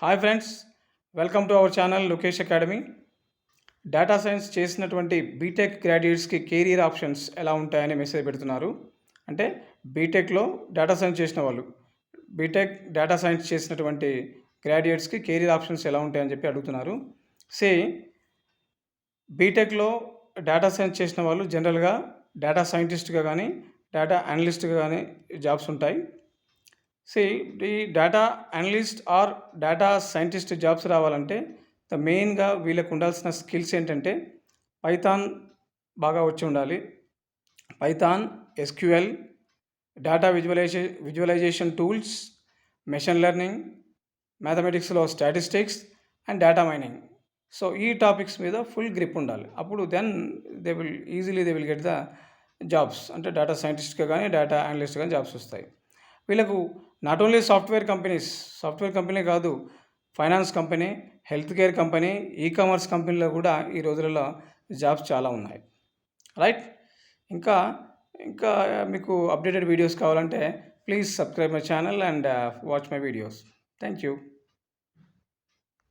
Hi friends, welcome to our channel Lokesh academy. Data science చేసినటువంటి BTech గ్రాడ్యుయేట్స్కి career options ఎలా ఉంటాయని message పెడుతున్నారు. అంటే బీటెక్లో డేటా సైన్స్ చేసిన వాళ్ళు, బీటెక్ డేటా సైన్స్ చేసినటువంటి గ్రాడ్యుయేట్స్కి కెరీర్ ఆప్షన్స్ ఎలా ఉంటాయని చెప్పి అడుగుతున్నారు. సే బీటెక్లో డేటా సైన్స్ చేసిన వాళ్ళు జనరల్గా డేటా సైంటిస్ట్గా కానీ డేటా అనలిస్ట్గా కానీ జాబ్స్ ఉంటాయి. ఈ data analyst or data scientist jobs రావాలంటే మెయిన్గా వీళ్ళకు ఉండాల్సిన స్కిల్స్ ఏంటంటే పైథాన్ బాగా వచ్చి ఉండాలి. Python, SQL, data visualization tools, machine learning, మ్యాథమెటిక్స్లో statistics and data mining. So ఈ టాపిక్స్ మీద ఫుల్ గ్రిప్ ఉండాలి. అప్పుడు then they will get the jobs. అంటే డేటా సైంటిస్ట్గా కానీ డేటా అనలిస్ట్ కానీ జాబ్స్ వస్తాయి. వీళ్ళకు నాట్ ఓన్లీ సాఫ్ట్వేర్ కంపెనీ కాదు, finance company, health care company, e commerce కంపెనీలో కూడా ఈ రోజులలో జాబ్స్ చాలా ఉన్నాయి. రైట్. ఇంకా ఇంకా మీకు అప్డేటెడ్ వీడియోస్ కావాలంటే please subscribe my channel and watch my videos. Thank you.